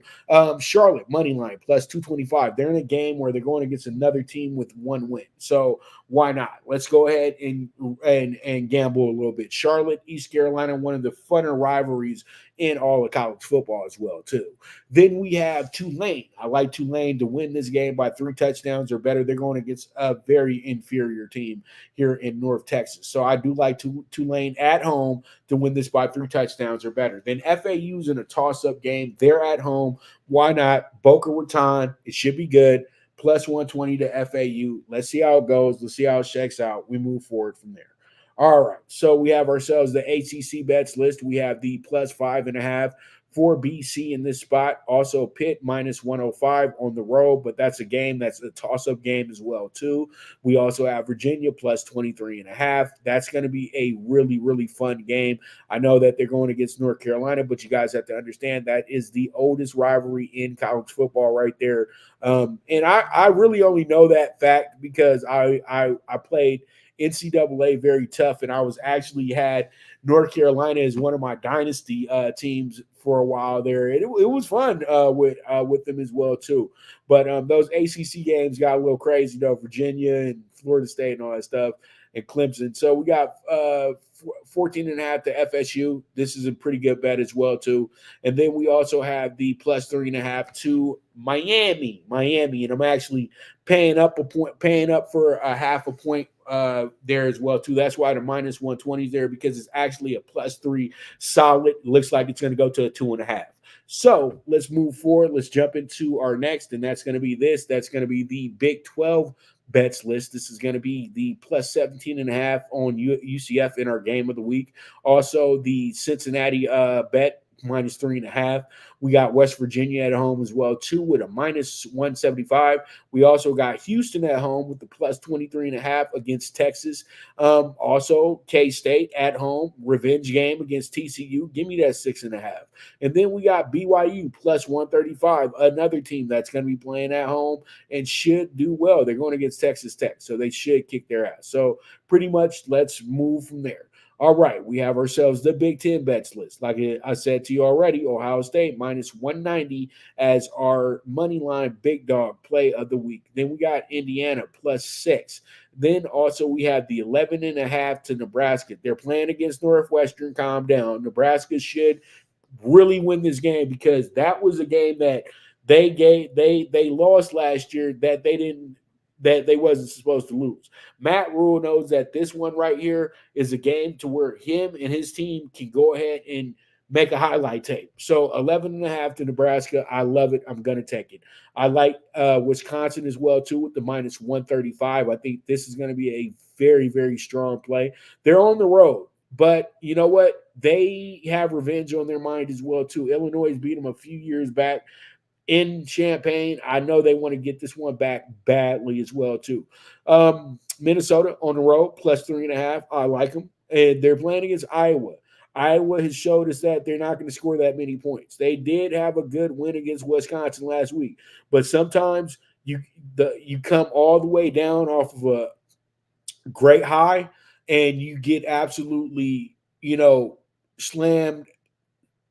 B: Charlotte, money line, plus 225. They're in a game where they're going against another team with 1 win. So why not? Let's go ahead and gamble a little bit. Charlotte, East Carolina, one of the funner rivalries in all of college football as well, too. Then we have Tulane. I like Tulane to win this game by 3 touchdowns or better. They're going against a very inferior team here in North Texas. So I do like Tulane at home to win this by 3 touchdowns or better. Then FAU's in a toss-up game. They're at home. Why not? Boca Raton. It should be good. Plus 120 to FAU. Let's see how it goes. Let's see how it checks out. We move forward from there. All right, so we have ourselves the ACC bets list. We have the plus 5.5 for BC in this spot. Also, Pitt minus 105 on the road, but that's a game that's a toss-up game as well, too. We also have Virginia plus 23.5. That's going to be a really, really fun game. I know that they're going against North Carolina, but you guys have to understand that is the oldest rivalry in college football right there. And I really only know that fact because I played NCAA very tough, and I was actually had North Carolina as one of my dynasty teams for a while there. It was fun with them as well too. But those ACC games got a little crazy, Virginia and Florida State and all that stuff, and Clemson. So we got 14.5 to FSU. This is a pretty good bet as well too. And then we also have the plus 3.5 to Miami, and I'm actually paying up for a half a point there as well too. That's why the minus 120 is there, because it's actually a plus 3 solid. Looks like it's going to go to a 2.5. So let's move forward. Let's jump into our next, and that's going to be this. That's going to be the Big 12 bets list. This is going to be the plus 17.5 on UCF in our game of the week. Also, the Cincinnati bet minus 3.5. We got West Virginia at home as well, too, with a minus 175. We also got Houston at home with the plus 23.5 against Texas. Also, K-State at home, revenge game against TCU. Give me that 6.5. And then we got BYU plus 135, another team that's going to be playing at home and should do well. They're going against Texas Tech, so they should kick their ass. So pretty much let's move from there. All right, we have ourselves the Big Ten bets list. Like I said to you already, Ohio State minus 190 as our money line big dog play of the week. Then we got Indiana plus 6. Then also we have the 11.5 to Nebraska. They're playing against Northwestern. Calm down. Nebraska should really win this game because that was a game that they lost last year that they wasn't supposed to lose. Matt Rule knows that this one right here is a game to where him and his team can go ahead and make a highlight tape. So 11.5 to Nebraska. I love it. I'm going to take it. I like Wisconsin as well, too, with the minus 135. I think this is going to be a very, very strong play. They're on the road, but you know what? They have revenge on their mind as well, too. Illinois beat them a few years back in Champaign. I know they want to get this one back badly as well, too. Minnesota on the road, plus 3.5. I like them. And they're playing against Iowa. Iowa has showed us that they're not going to score that many points. They did have a good win against Wisconsin last week, but sometimes you come all the way down off of a great high and you get absolutely, slammed,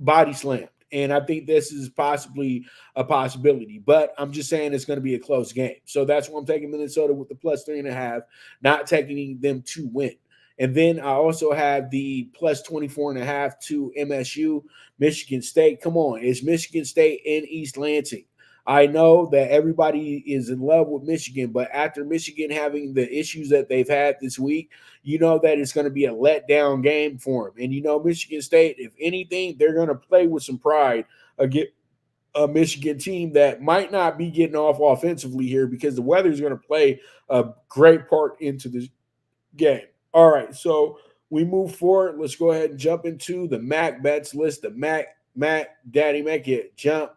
B: body slammed. And I think this is possibly a possibility. But I'm just saying it's going to be a close game. So that's why I'm taking Minnesota with the plus 3.5, not taking them to win. And then I also have the plus 24.5 to MSU, Michigan State. Come on, it's Michigan State in East Lansing. I know that everybody is in love with Michigan, but after Michigan having the issues that they've had this week, you know that it's going to be a letdown game for them. And, Michigan State, if anything, they're going to play with some pride against a Michigan team that might not be getting off offensively here because the weather is going to play a great part into this game. All right, so we move forward. Let's go ahead and jump into the Mac bets list. The Mac, Daddy Mac, it. Jump.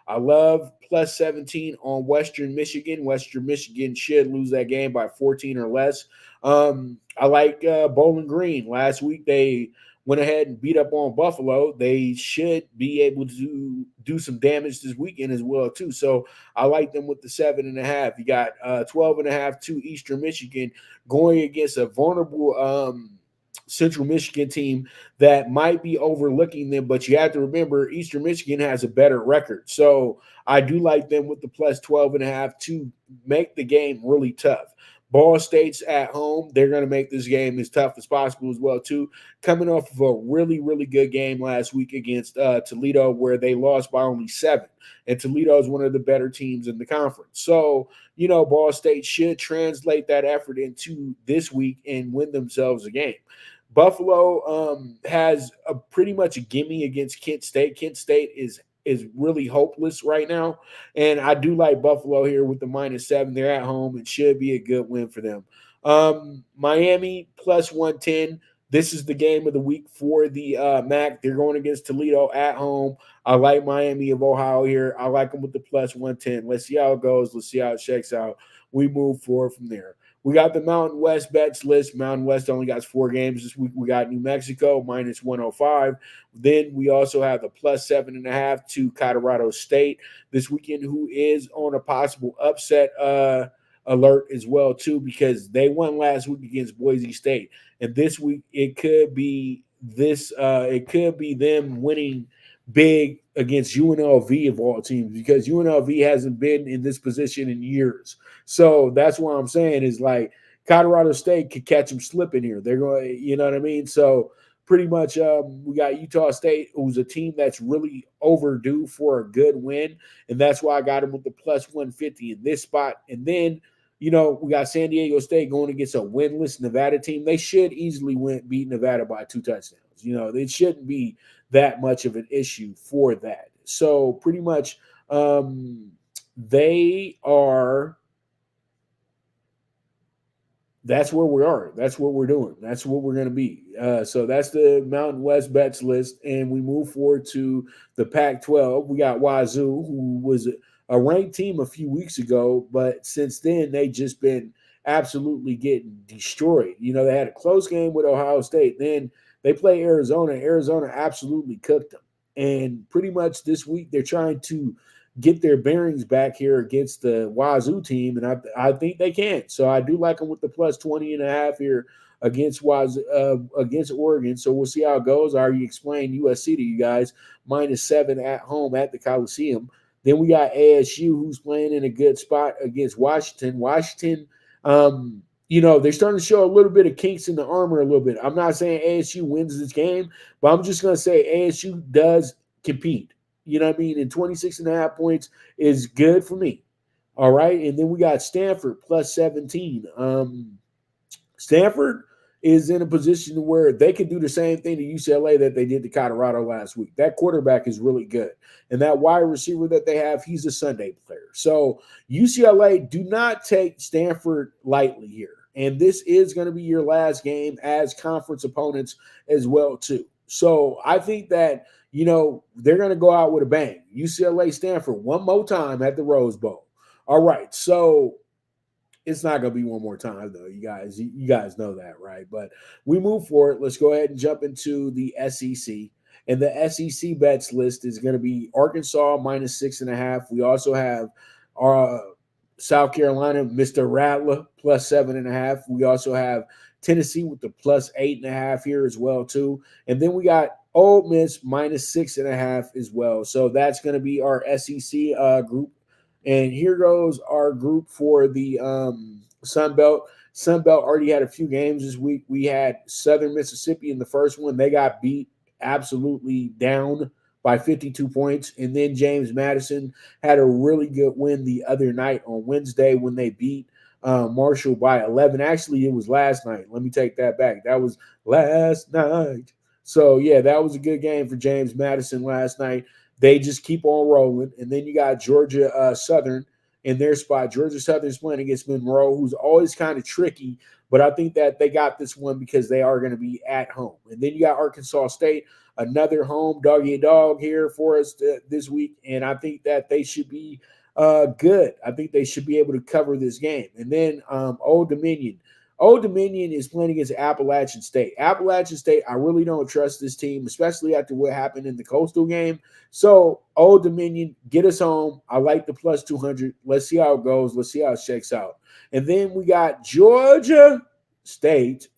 B: I love plus 17 on Western Michigan. Western Michigan should lose that game by 14 or less. I like Bowling Green. Last week they went ahead and beat up on Buffalo. They should be able to do some damage this weekend as well, too. So I like them with the 7.5. You got 12.5 to Eastern Michigan going against a vulnerable Central Michigan team that might be overlooking them, but you have to remember Eastern Michigan has a better record. So I do like them with the plus 12.5 to make the game really tough. Ball State's at home. They're going to make this game as tough as possible as well, too. Coming off of a really, really good game last week against Toledo where they lost by only 7. And Toledo is one of the better teams in the conference. So, Ball State should translate that effort into this week and win themselves a game. Buffalo has a pretty much a gimme against Kent State. Kent State is really hopeless right now. And I do like Buffalo here with the minus 7. They're at home. It should be a good win for them. Miami plus 110. This is the game of the week for the MAC. They're going against Toledo at home. I like Miami of Ohio here. I like them with the plus 110. Let's see how it goes. Let's see how it shakes out. We move forward from there. We got the Mountain West bets list. Mountain West only got 4 games this week. We got New Mexico minus 105. Then we also have the plus 7.5 to Colorado State this weekend, who is on a possible upset alert as well, too, because they won last week against Boise State. And this week it could be them winning big against UNLV of all teams, because UNLV hasn't been in this position in years. So that's what I'm saying is like Colorado State could catch them slipping here. They're going, you know what I mean? So pretty much we got Utah State, who's a team that's really overdue for a good win. And that's why I got them with the plus 150 in this spot. And then, we got San Diego State going against a winless Nevada team. They should easily beat Nevada by 2 touchdowns. It shouldn't be that much of an issue for that. So pretty much they are that's where we are. That's what we're doing. That's what we're going to be. So that's the Mountain West bets list. And we move forward to the Pac-12. We got Wazoo, who was a ranked team a few weeks ago, but since then they just been absolutely getting destroyed. You know, they had a close game with Ohio State. Then they play Arizona. Arizona absolutely cooked them. And pretty much this week they're trying to get their bearings back here against the Wazoo team, and I think they can. So I do like them with the plus 20.5 here against against Oregon. So we'll see how it goes. I already explained USC to you guys, -7 at home at the Coliseum. Then we got ASU, who's playing in a good spot against Washington. Washington, you know, they're starting to show a little bit of kinks in the armor a little bit. I'm not saying ASU wins this game, but I'm just going to say ASU does compete. You know what I mean? And 26.5 points is good for me. All right. And then we got Stanford plus 17. Stanford is in a position where they can do the same thing to UCLA that they did to Colorado last week. That quarterback is really good. And that wide receiver that they have, he's a Sunday player. So UCLA, do not take Stanford lightly here. And this is going to be your last game as conference opponents as well, too. So I think that, you know, they're going to go out with a bang. UCLA, Stanford, one more time at the Rose Bowl. All right, so it's not going to be one more time, though, you guys. You guys know that, right? But we move forward. Let's go ahead and jump into the SEC. And the SEC bets list is going to be Arkansas -6.5. We also have our South Carolina, Mr. Rattler, plus 7.5. We also have Tennessee with the plus 8.5 here as well, too. And then we got Ole Miss -6.5 as well. So that's going to be our SEC group. And here goes our group for the Sun Belt. Sun Belt already had a few games this week. We had Southern Mississippi in the first one. They got beat absolutely down by 52 points. And then James Madison had a really good win the other night on Wednesday when they beat Marshall by 11. Actually, it was last night. Let me take that back. That was last night. So, yeah, that was a good game for James Madison last night. They just keep on rolling. And then you got Georgia Southern in their spot. Georgia Southern's playing against Monroe, who's always kind of tricky. But I think that they got this one because they are going to be at home. And then you got Arkansas State, another home dog here for us this week. And I think that they should be good. I think they should be able to cover this game. And then Old Dominion. Old Dominion is playing against Appalachian State. Appalachian State, I really don't trust this team, especially after what happened in the Coastal game. So, Old Dominion, get us home. I like the plus 200. Let's see how it goes. Let's see how it shakes out. And then we got Georgia State.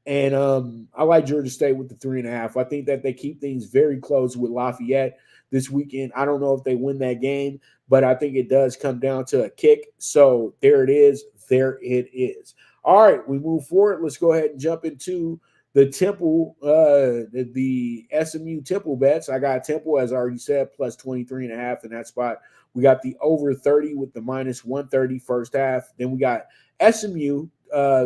B: And I like Georgia State with the 3.5. I think that they keep things very close with Lafayette this weekend. I don't know if they win that game, but I think it does come down to a kick. So, there it is. There it is. All right, we move forward. Let's go ahead and jump into the Temple, the SMU Temple bets. I got Temple, as I already said, plus 23.5 in that spot. We got the over 30 with the -130 first half. Then we got SMU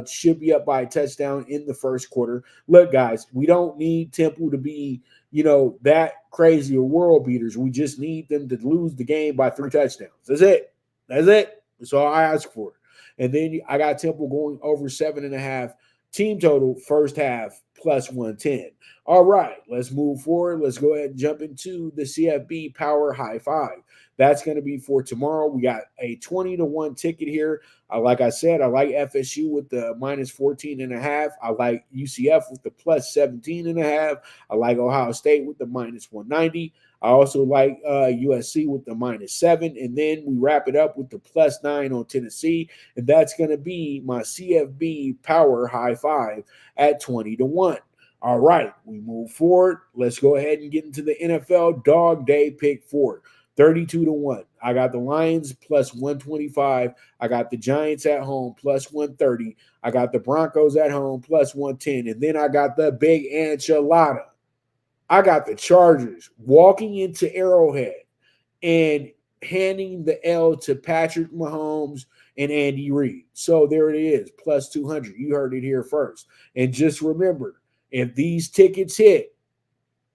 B: should be up by a touchdown in the first quarter. Look, guys, we don't need Temple to be, you know, that crazy or world beaters. We just need them to lose the game by 3 touchdowns. That's it. That's it. That's all I ask for. And then I got Temple going over 7.5 team total first half plus 110. All right, let's move forward. Let's go ahead and jump into the CFB Power High 5. That's going to be for tomorrow. We got a 20-1 ticket here. Like I said, I like FSU with the -14.5. I like UCF with the plus 17.5. I like Ohio State with the -190. I also like USC with the -7. And then we wrap it up with the +9 on Tennessee. And that's going to be my CFB Power High 5 at 20-1. All right, we move forward. Let's go ahead and get into the NFL DogDay PK4. 32-1. I got the Lions plus 125. I got the Giants at home plus 130. I got the Broncos at home plus 110. And then I got the big enchilada. I got the Chargers walking into Arrowhead and handing the L to Patrick Mahomes and Andy Reid. So there it is, plus 200. You heard it here first. And just remember, if these tickets hit,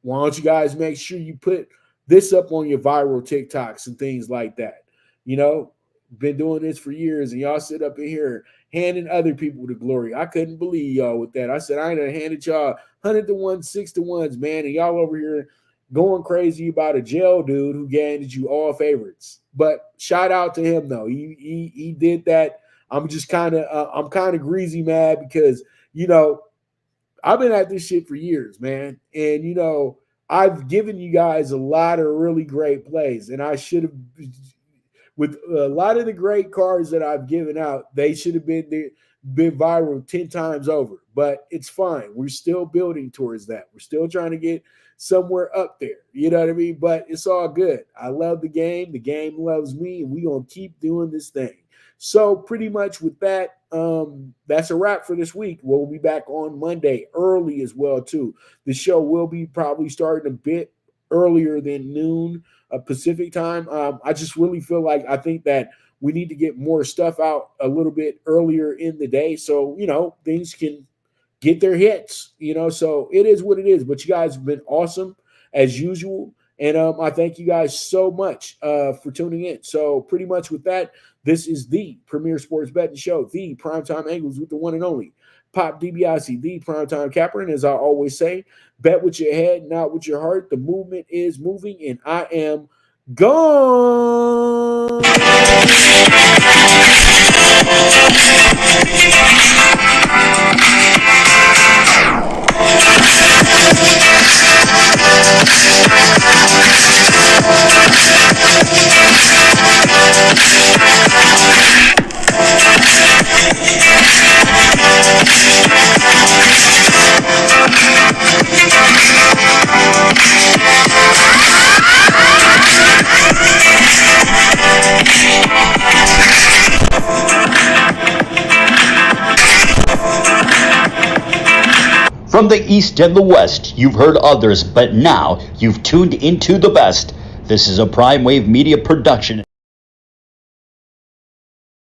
B: why don't you guys make sure you put this up on your viral TikToks and things like that. You know, been doing this for years, and y'all sit up in here handing other people the glory. I couldn't believe y'all with that. I said, I ain't done handed y'all 100 to 1, 6 to 1s, man, and y'all over here going crazy about a jail dude who handed you all favorites. But shout out to him, though. He did that. I'm just kind of greasy mad because, you know, I've been at this shit for years, man. And, you know, I've given you guys a lot of really great plays, and I should have, with a lot of the great cards that I've given out, they should have been viral 10 times over. But it's fine. We're still building towards that. We're still trying to get somewhere up there. You know what I mean? But it's all good. I love the game. The game loves me, and we're going to keep doing this thing. So pretty much with that, that's a wrap for this week. We'll be back on Monday early as well, too. The show will be probably starting a bit earlier than noon Pacific time. I just really feel like I think that we need to get more stuff out a little bit earlier in the day so, you know, things can get their hits, you know. So it is what it is. But you guys have been awesome as usual. And I thank you guys so much for tuning in. So pretty much with that, this is the premier sports betting show, the Primetime Angles with the one and only Pop DBacks, the Primetime Capper. And as I always say, bet with your head, not with your heart. The movement is moving, and I am gone.
A: From the East and the West, you've heard others, but now you've tuned into the best. This is a Prime Wave Media production.